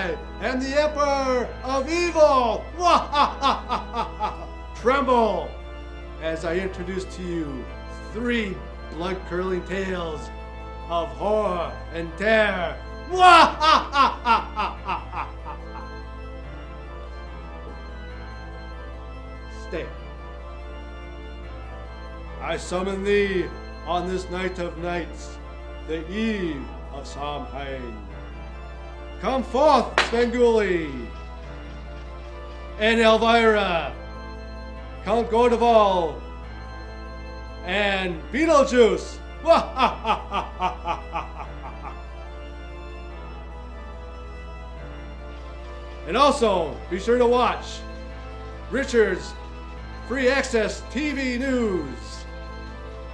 I am the Emperor of Evil. Tremble as I introduce to you 3 blood-curdling tales of horror and terror. Stay. I summon thee on this night of nights, the eve of Samhain. Come forth, Svengoolie and Elvira, Count Gordeval, and Beetlejuice. And also, be sure to watch Richard's Free Access TV News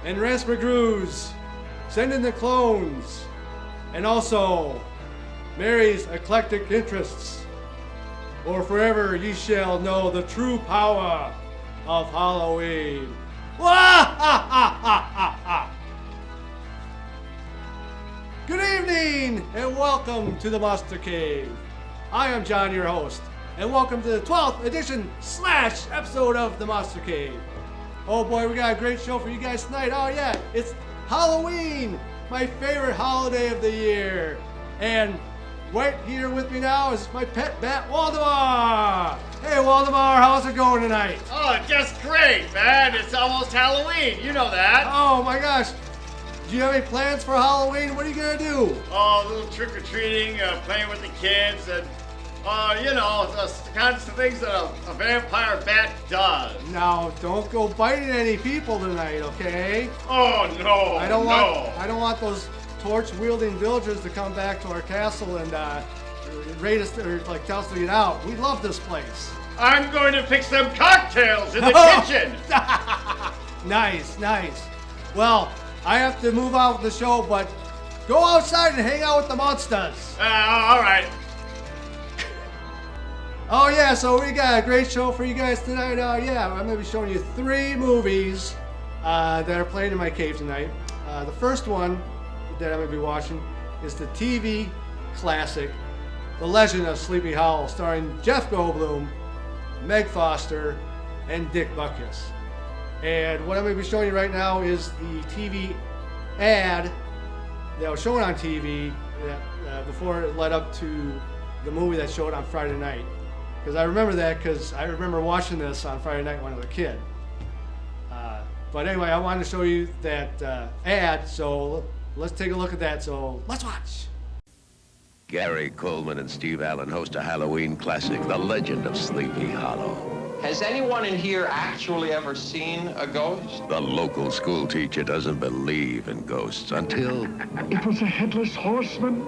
and Rance McGrew's Send in the Clones, and also Mary's Eclectic Interests, or forever ye shall know the true power of Halloween. Good evening and welcome to the Monster Cave. I am John, your host, and welcome to the 12th edition / episode of the Monster Cave. Oh boy, we got a great show for you guys tonight. Oh yeah, it's Halloween, my favorite holiday of the year. And right here with me now is my pet bat, Waldemar. Hey Waldemar, how's it going tonight? Oh, just great, man. It's almost Halloween. You know that. Oh my gosh. Do you have any plans for Halloween? What are you going to do? Oh, a little trick-or-treating, playing with the kids, and, the kinds of things that a vampire bat does. Now, don't go biting any people tonight, okay? Oh, no, I don't want those torch-wielding villagers to come back to our castle and raid us, or tell us to get out. We love this place. I'm going to fix them cocktails in the kitchen. Nice. Well, I have to move out of the show, but go outside and hang out with the monsters. All right. Oh yeah, so we got a great show for you guys tonight. I'm going to be showing you 3 movies that are playing in my cave tonight. The first one that I'm going to be watching is the TV classic, The Legend of Sleepy Hollow, starring Jeff Goldblum, Meg Foster, and Dick Butkus. And what I'm going to be showing you right now is the TV ad that was shown on TV that, before it led up to the movie that showed on Friday night. Because I remember that because I remember watching this on Friday night when I was a kid. But anyway, I wanted to show you that ad, so let's take a look at that. So let's watch. Gary Coleman and Steve Allen host a Halloween classic, The Legend of Sleepy Hollow. Has anyone in here actually ever seen a ghost? The local school teacher doesn't believe in ghosts until... It was a headless horseman.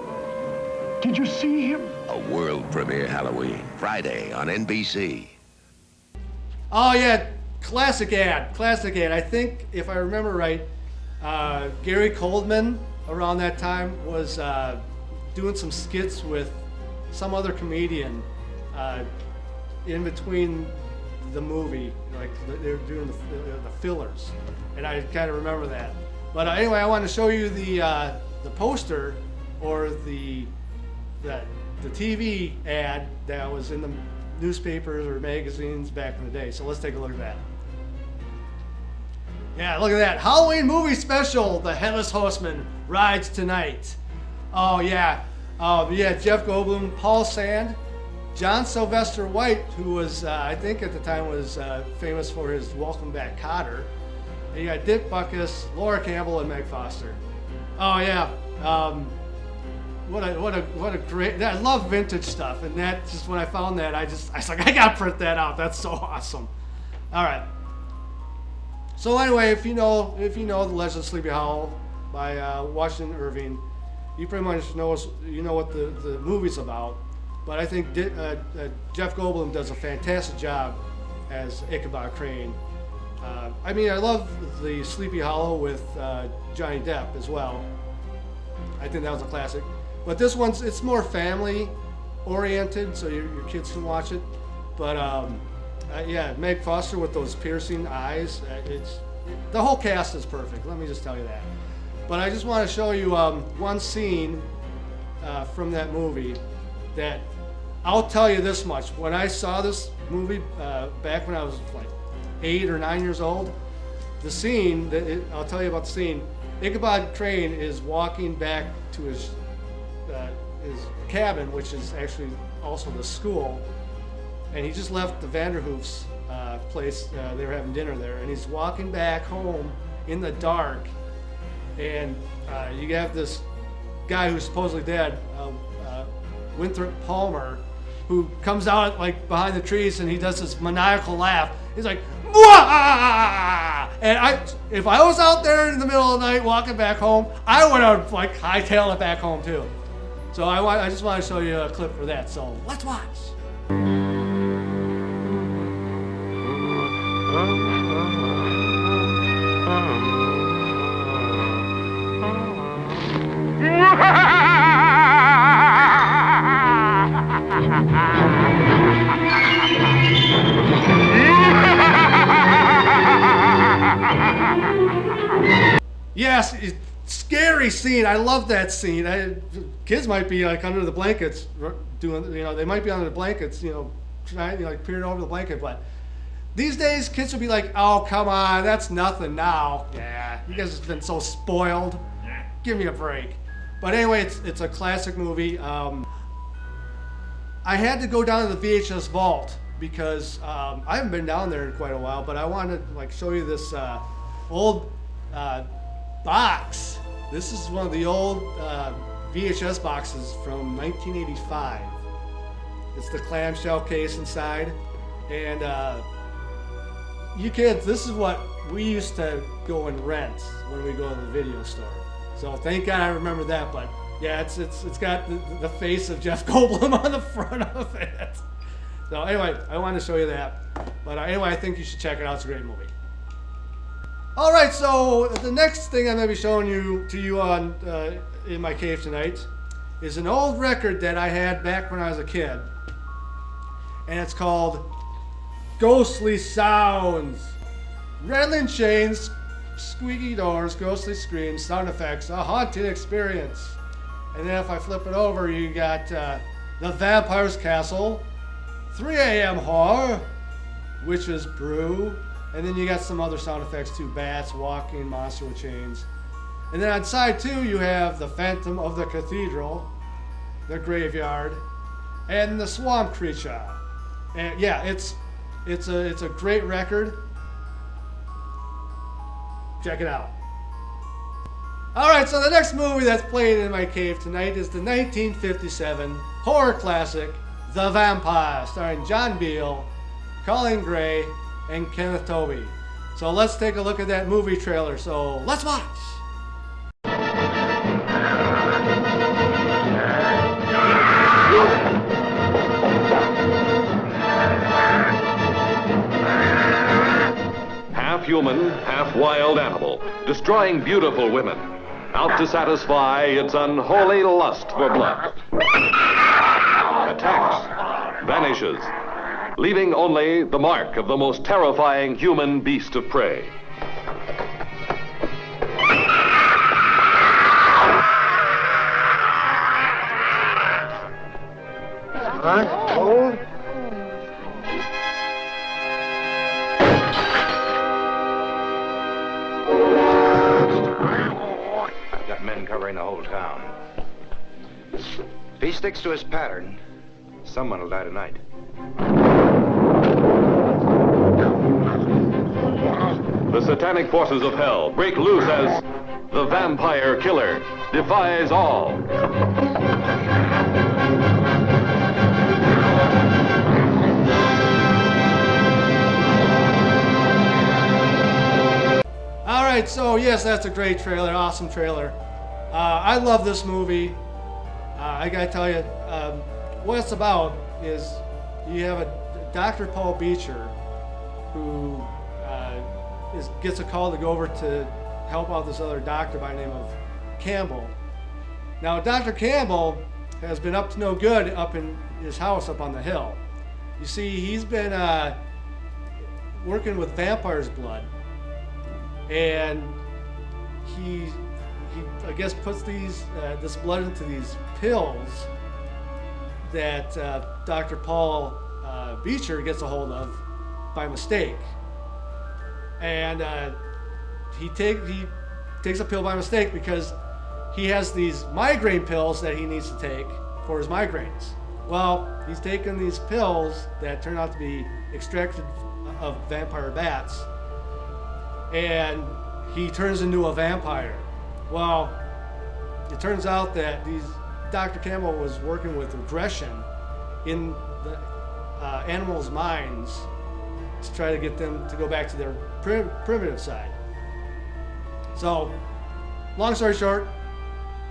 Did you see him? A world premiere Halloween, Friday on NBC. Oh yeah, classic ad. I think, if I remember right, Gary Coleman around that time was doing some skits with some other comedian in between the movie, like they were doing the fillers, and I kind of remember that. But anyway, I want to show you the poster or the TV ad that was in the newspapers or magazines back in the day. So let's take a look at that. Yeah, look at that. Halloween movie special, The Headless Horseman rides tonight. Oh yeah. Jeff Goldblum, Paul Sand, John Sylvester White, who was, I think at the time was famous for his Welcome Back Kotter. And you got Dick Butkus, Laura Campbell, and Meg Foster. Oh yeah. What a great, I love vintage stuff, and that just, when I found that, I was like, I gotta print that out. That's so awesome. All right. So anyway, if you know The Legend of Sleepy Hollow by Washington Irving, you pretty much know what the movie's about. But I think Jeff Goldblum does a fantastic job as Ichabod Crane. I love the Sleepy Hollow with Johnny Depp as well. I think that was a classic. But this one's, it's more family oriented, so your kids can watch it. But Meg Foster with those piercing eyes, the whole cast is perfect. Let me just tell you that. But I just want to show you one scene from that movie that I'll tell you this much. When I saw this movie back when I was like 8 or 9 years old, the scene, I'll tell you about the scene. Ichabod Crane is walking back to his cabin, which is actually also the school, and he just left the Vanderhoof's place. They were having dinner there, and he's walking back home in the dark, and you have this guy who's supposedly dead, Winthrop Palmer, who comes out like behind the trees, and he does this maniacal laugh. He's like, "Mwah!" And if I was out there in the middle of the night walking back home, I would have like hightailed it back home too. So I just want to show you a clip for that. So let's watch. Yes, scary scene. I love that scene. Kids might be like under the blankets doing, they might be under the blankets, trying like peering over the blanket. But these days, kids will be like, "Oh, come on, that's nothing now." Yeah, you guys have been so spoiled. Give me a break. But anyway, it's a classic movie. I had to go down to the VHS vault because I haven't been down there in quite a while. But I wanted to like show you this old box. This is one of the old VHS boxes from 1985. It's the clamshell case inside, and you kids, this is what we used to go and rent when we go to the video store. So thank God I remember that. But yeah, it's got the face of Jeff Goldblum on the front of it. So anyway, I wanted to show you that. But anyway, I think you should check it out. It's a great movie. All right, so the next thing I'm going to be showing to you on in my cave tonight is an old record that I had back when I was a kid, and it's called Ghostly Sounds. Rattling chains, squeaky doors, ghostly screams, sound effects, a haunting experience. And then if I flip it over, you got The Vampire's Castle, 3 a.m. Horror, Witch's Brew, and then you got some other sound effects too, bats, walking, monster with chains. And then on side 2, you have The Phantom of the Cathedral, The Graveyard, and The Swamp Creature. And yeah, it's a great record. Check it out. Alright, so the next movie that's playing in my cave tonight is the 1957 horror classic, The Vampire, starring John Beale, Colleen Gray, and Kenneth Tobey. So let's take a look at that movie trailer. So let's watch. Half human, half wild animal, destroying beautiful women, out to satisfy its unholy lust for blood. Attacks, vanishes, leaving only the mark of the most terrifying human beast of prey. I've got men covering the whole town. If he sticks to his pattern, someone will die tonight. The satanic forces of hell break loose as the vampire killer defies all. All right, so yes, that's a great trailer, awesome trailer. I love this movie. I gotta tell you, what it's about is you have a Dr. Paul Beecher who gets a call to go over to help out this other doctor by the name of Campbell. Now, Dr. Campbell has been up to no good up in his house up on the hill. You see, he's been working with vampire's blood, and he I guess puts this blood into these pills that Dr. Paul Beecher gets a hold of by mistake. And he takes a pill by mistake because he has these migraine pills that he needs to take for his migraines. Well, he's taken these pills that turn out to be extracted of vampire bats, and he turns into a vampire. Well, it turns out that Dr. Campbell was working with regression in the animals' minds to try to get them to go back to their primitive side. So, long story short,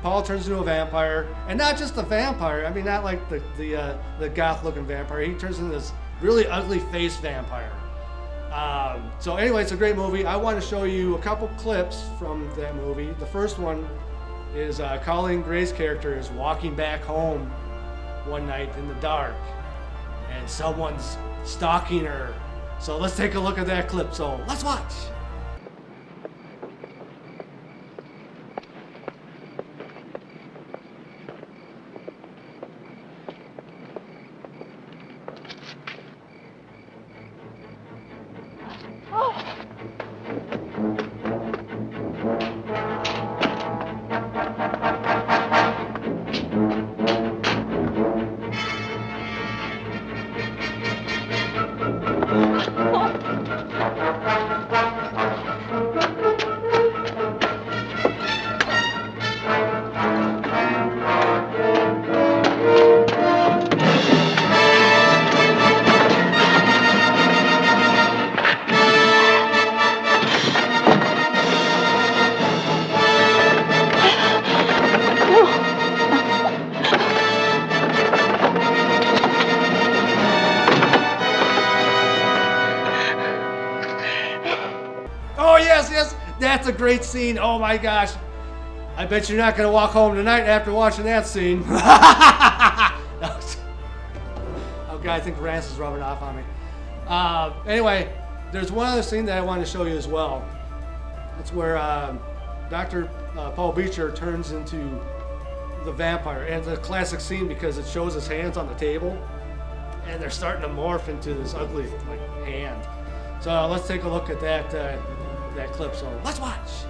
Paul turns into a vampire, and not just a vampire. I mean, not like the goth-looking vampire. He turns into this really ugly-faced vampire. So anyway, it's a great movie. I want to show you a couple clips from that movie. The first one is Colleen Gray's character is walking back home one night in the dark, and someone's stalking her. So let's take a look at that clip. So let's watch. Yes, that's a great scene. Oh my gosh. I bet you're not going to walk home tonight after watching that scene. Okay, I think Rance is rubbing off on me. Anyway, there's one other scene that I wanted to show you as well. It's where Dr. Paul Beecher turns into the vampire. And it's a classic scene because it shows his hands on the table, and they're starting to morph into this ugly hand. So let's take a look at that clip. So let's watch.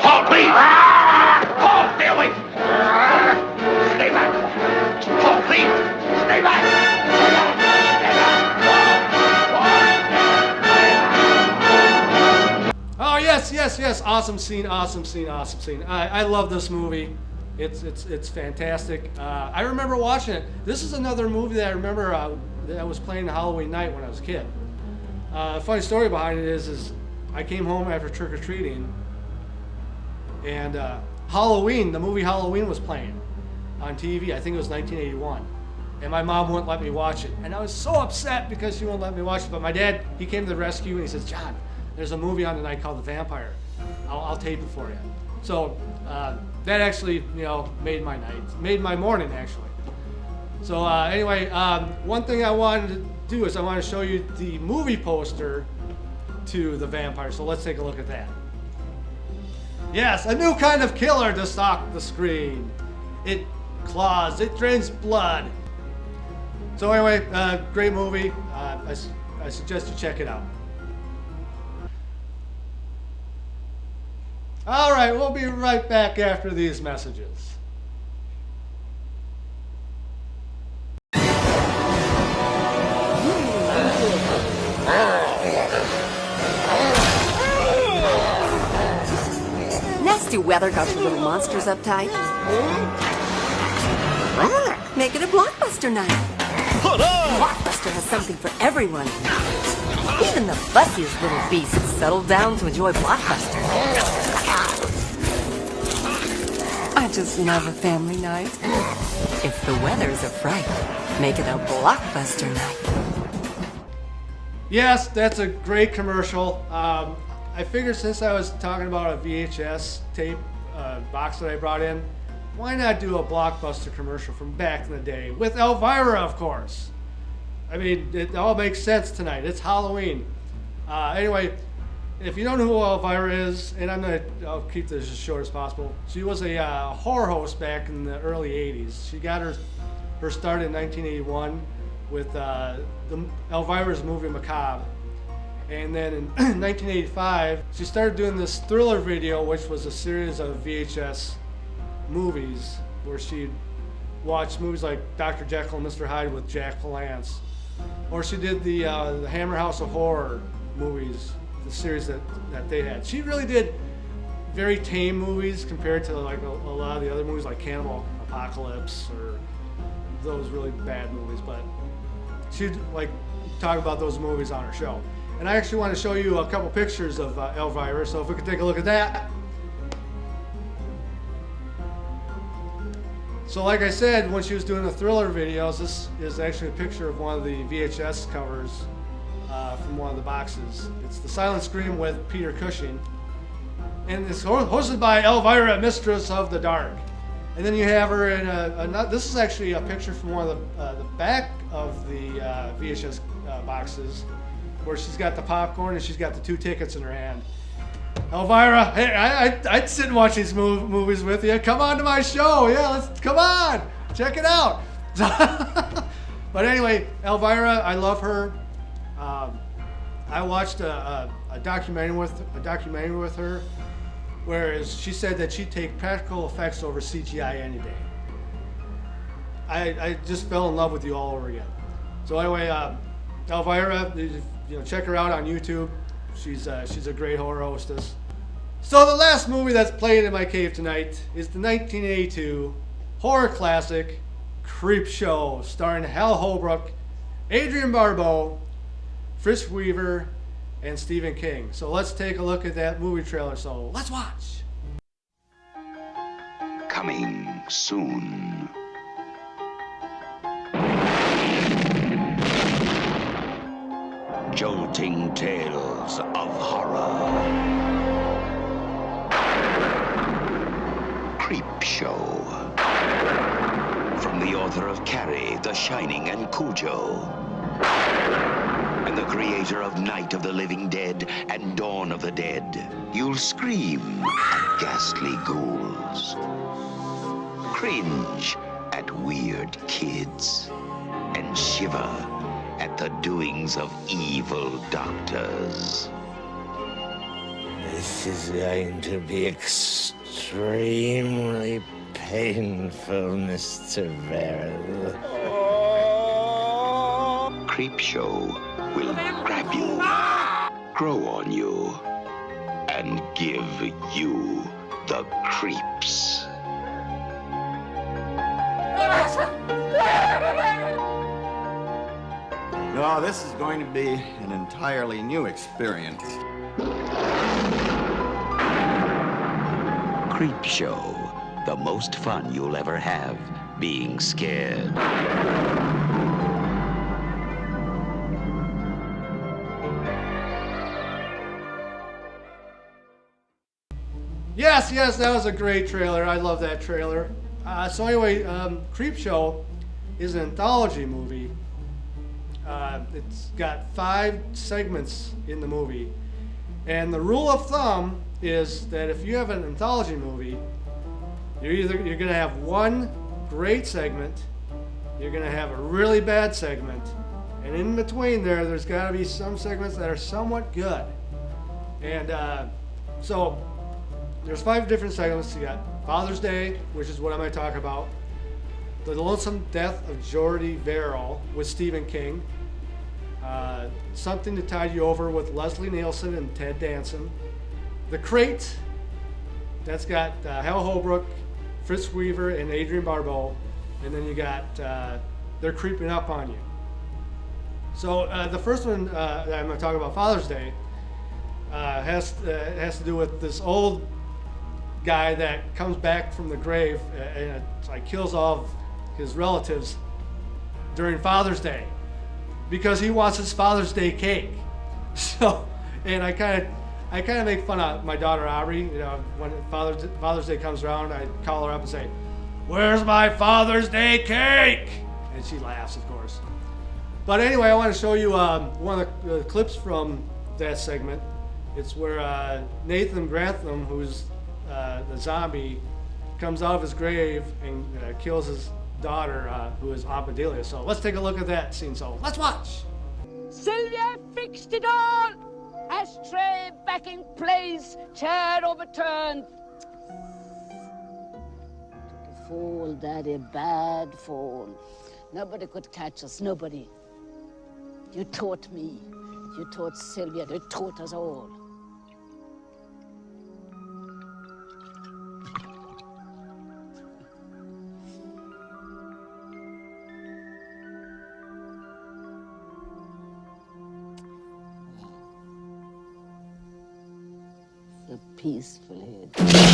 Paul, please! Paul, stay away! Stay back! Paul, please! Stay back! Oh yes! Awesome scene. I love this movie. It's fantastic. I remember watching it. This is another movie that I remember that was playing Halloween night when I was a kid. Funny story behind it is I came home after trick-or-treating, and the movie Halloween was playing on TV. I think it was 1981. And my mom wouldn't let me watch it. And I was so upset because she wouldn't let me watch it. But my dad, he came to the rescue and he says, "John, there's a movie on tonight called The Vampire. I'll tape it for you." So that actually, made my night, made my morning actually. So anyway, one thing I wanted to do is I want to show you the movie poster to The Vampire. So let's take a look at that. Yes, a new kind of killer to stalk the screen. It claws, it drains blood. So anyway, great movie. I suggest you check it out. All right, we'll be right back after these messages. Nasty weather got the little monsters uptight. Make it a blockbuster night. Blockbuster has something for everyone. Even the fussiest little beasts settle down to enjoy Blockbuster. I just love a family night. If the weather's a fright, make it a blockbuster night. Yes, that's a great commercial. I figured since I was talking about a VHS tape box that I brought in, why not do a blockbuster commercial from back in the day with Elvira, of course. I mean, it all makes sense tonight. It's Halloween. Anyway, if you don't know who Elvira is, and I'll keep this as short as possible. She was a horror host back in the early 80s. She got her start in 1981 with Elvira's movie Macabre. And then in 1985, she started doing this thriller video, which was a series of VHS movies where she'd watch movies like Dr. Jekyll and Mr. Hyde with Jack Palance. Or she did the Hammer House of Horror movies, the series that they had. She really did very tame movies compared to like a lot of the other movies like Cannibal Apocalypse or those really bad movies. But she'd like talk about those movies on her show. And I actually want to show you a couple pictures of Elvira, so if we could take a look at that. So like I said, when she was doing the thriller videos, this is actually a picture of one of the VHS covers from one of the boxes. It's The Silent Scream with Peter Cushing. And it's hosted by Elvira, Mistress of the Dark. And then you have her in this is actually a picture from one of the back of the VHS boxes, where she's got the popcorn and she's got the 2 tickets in her hand. Elvira, hey, I'd sit and watch these movies with you. Come on to my show. Yeah, come on. Check it out. But anyway, Elvira, I love her. I watched a documentary with her, whereas she said that she'd take practical effects over CGI any day. I just fell in love with you all over again. So anyway, Elvira, check her out on YouTube. She's a great horror hostess. So the last movie that's playing in my cave tonight is the 1982 horror classic Creepshow, starring Hal Holbrook, Adrienne Barbeau, Frisk Weaver, and Stephen King. So let's take a look at that movie trailer. So let's watch. Coming soon. Jolting tales of horror. Creepshow. From the author of Carrie, The Shining, and Cujo. And the creator of Night of the Living Dead and Dawn of the Dead. You'll scream at ghastly ghouls. Cringe at weird kids. And shiver at the doings of evil doctors. This is going to be extremely painful, Mr. Verrill. Creepshow will grab you, grow on you, and give you the creeps. No, this is going to be an entirely new experience. Creepshow, the most fun you'll ever have being scared. Yes, that was a great trailer. I love that trailer. So anyway, Creepshow is an anthology movie. It's got 5 segments in the movie. And the rule of thumb is that if you have an anthology movie, you're going to have one great segment, you're going to have a really bad segment, and in between there's got to be some segments that are somewhat good. And so there's 5 different segments. You got Father's Day, which is what I'm going to talk about. The Lonesome Death of Jordy Verrill with Stephen King. Something to Tide You Over with Leslie Nielsen and Ted Danson. The Crate, that's got Hal Holbrook, Frisk Weaver, and Adrienne Barbeau. And then you got They're Creeping Up on You. So the first one that I'm going to talk about, Father's Day, has to do with this old guy that comes back from the grave and kills all of his relatives during Father's Day because he wants his Father's Day cake. So, and I kind of make fun of my daughter Aubrey. You know, when Father's Day comes around, I call her up and say, "Where's my Father's Day cake?" And she laughs, of course. But anyway, I want to show you one of the clips from that segment. It's where Nathan Grantham, who's the zombie, comes out of his grave and kills his daughter, who is Aunt Bedelia. So let's take a look at that scene. So let's watch. Sylvia fixed it all. Ashtray back in place, chair overturned. Took a fall, Daddy, bad fall. Nobody could catch us, nobody. You taught me. You taught Sylvia. You taught us all. A peaceful head.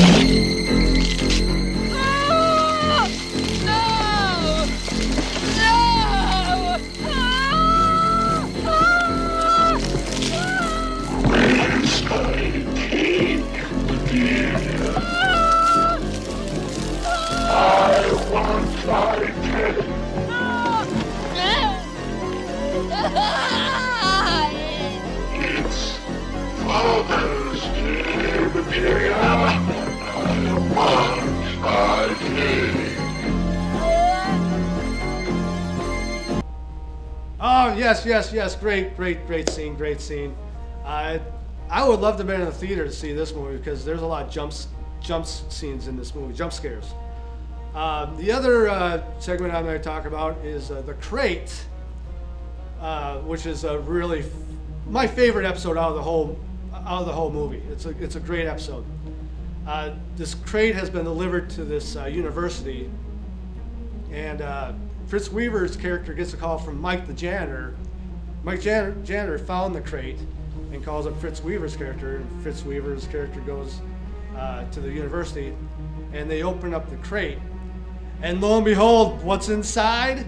Oh, yes. Great scene. I would love to be in the theater to see this movie because there's a lot of jump scenes in this movie, jump scares. The other segment I'm going to talk about is The Crate, which is really my favorite episode out of the whole movie. It's a great episode. This crate has been delivered to this university, and Fritz Weaver's character gets a call from Mike the janitor. Mike janitor found the crate and calls up Fritz Weaver's character, and Fritz Weaver's character goes to the university, and they open up the crate, and lo and behold, what's inside?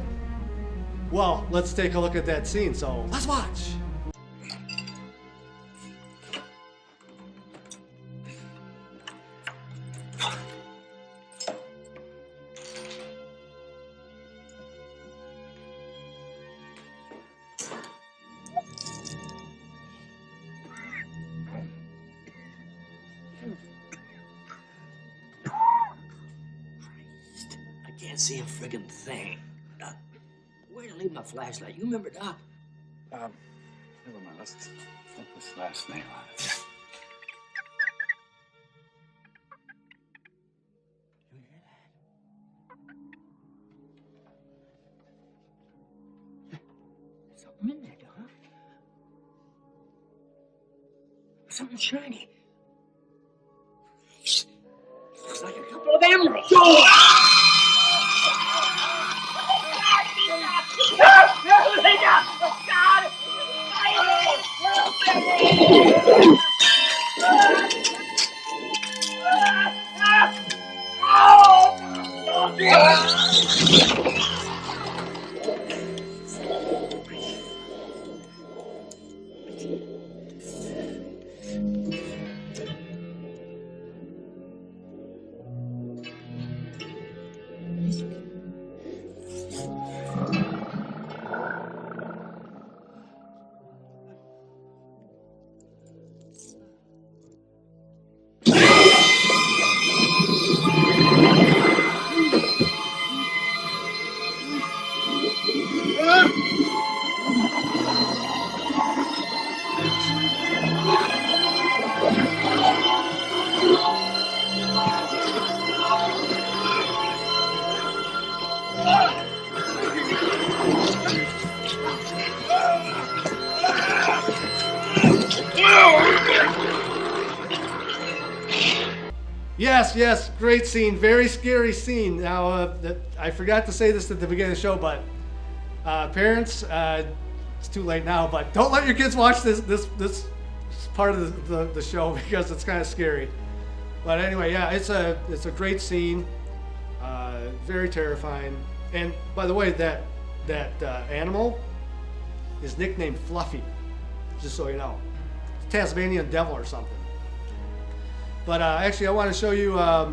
Well, let's take a look at that scene, so let's watch. Can't see a friggin' thing. Where'd I leave my flashlight? You remember, Doc? Never mind. Let's put this last name on it. You hear that? There's something in there, Doc. Something shiny. Looks like a couple of emeralds. Yes, great scene, very scary scene. Now, I forgot to say this at the beginning of the show, but parents, it's too late now, but don't let your kids watch this part of the show because it's kind of scary. But anyway, yeah, it's a great scene, very terrifying, And by the way, that animal is nicknamed Fluffy, just so you know. Tasmanian devil or something. But actually, I want to show you. I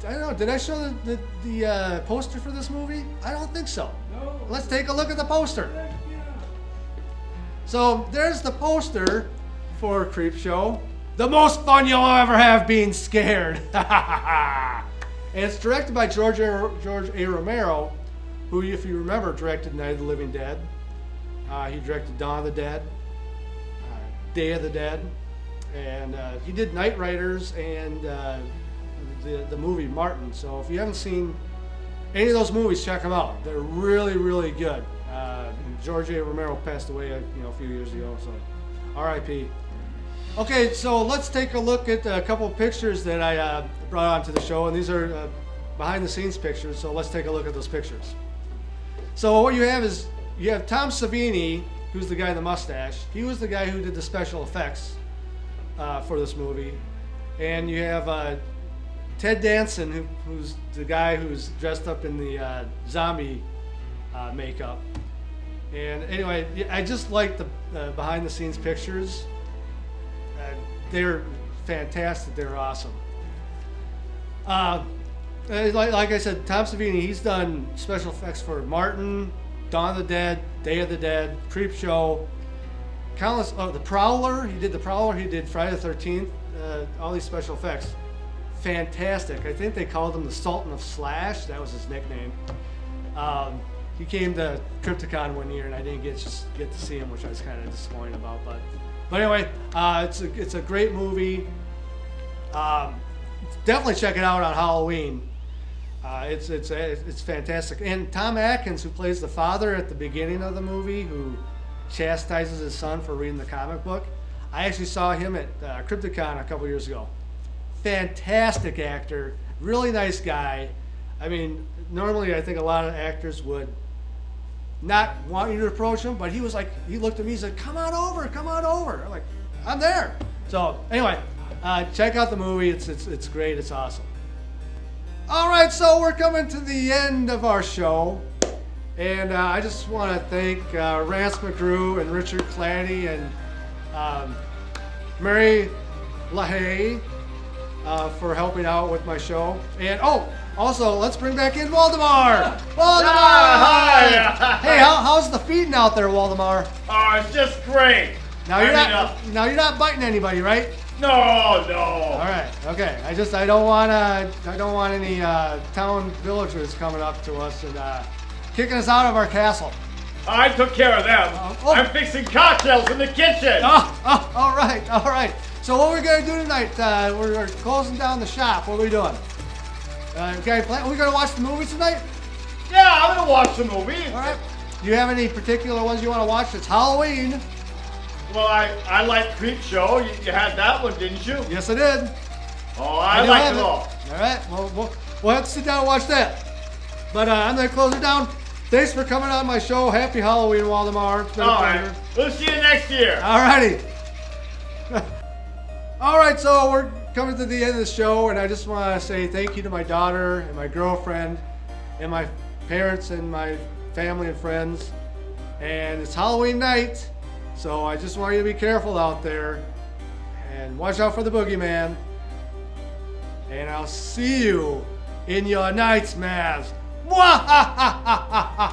don't know. Did I show the poster for this movie? I don't think so. No. Let's take a look at the poster. So there's the poster for Creepshow. The most fun you'll ever have being scared. And it's directed by George A. Romero, who, if you remember, directed Night of the Living Dead. He directed Dawn of the Dead, Day of the Dead, and he did Night Riders and the movie Martin. So if you haven't seen any of those movies, check them out. They're really, really good. George A. Romero passed away, a few years ago, so R.I.P. Okay, so let's take a look at a couple of pictures that I brought onto the show, and these are behind-the-scenes pictures. So let's take a look at those pictures. So what you have is Tom Savini, who's the guy in the mustache. He was the guy who did the special effects for this movie, and you have Ted Danson, who's the guy who's dressed up in the zombie makeup. And anyway, I just like the behind-the-scenes pictures. They're fantastic. They're awesome. Like I said, Tom Savini, he's done special effects for Martin, Dawn of the Dead, Day of the Dead, Creepshow, countless. The Prowler. He did the Prowler. He did Friday the 13th. All these special effects. Fantastic. I think they called him the Sultan of Slash. That was his nickname. He came to Crypticon one year, and I didn't get to see him, which I was kind of disappointed about. But anyway, it's a great movie. Definitely check it out on Halloween. It's fantastic. And Tom Atkins, who plays the father at the beginning of the movie, who chastises his son for reading the comic book, I actually saw him at Crypticon a couple years ago. Fantastic actor, really nice guy. I mean, normally I think a lot of actors would not want you to approach him, but he was like, he looked at me, he said, come on over. I'm like, I'm there. So anyway, check out the movie. It's great. It's awesome. All right, so we're coming to the end of our show, and I just want to thank Rance McGrew and Richard Clanny and Mary LaHaye for helping out with my show. And also, let's bring back in Waldemar. Hi. Hey, how's the feeding out there, Waldemar? Oh, it's just great. Now you're not biting anybody, right? No. All right. Okay. I don't want any town villagers coming up to us and kicking us out of our castle. I took care of them. I'm fixing cocktails in the kitchen. All right. So what are we gonna do tonight? We're closing down the shop. What are we doing? Okay, are we gonna watch the movie tonight? Yeah, I'm gonna watch the movie. All right. Do you have any particular ones you want to watch? It's Halloween. Well, I like Creepshow. You had that one, didn't you? Yes, I did. Oh, I like it all. All right. Well, we'll have to sit down and watch that. But I'm gonna close it down. Thanks for coming on my show. Happy Halloween, Waldemar. It's been a pleasure. Right. We'll see you next year. All righty. All right, so we're coming to the end of the show, and I just want to say thank you to my daughter and my girlfriend and my parents and my family and friends. And it's Halloween night, so I just want you to be careful out there and watch out for the boogeyman. And I'll see you in your nightmares. Mwah!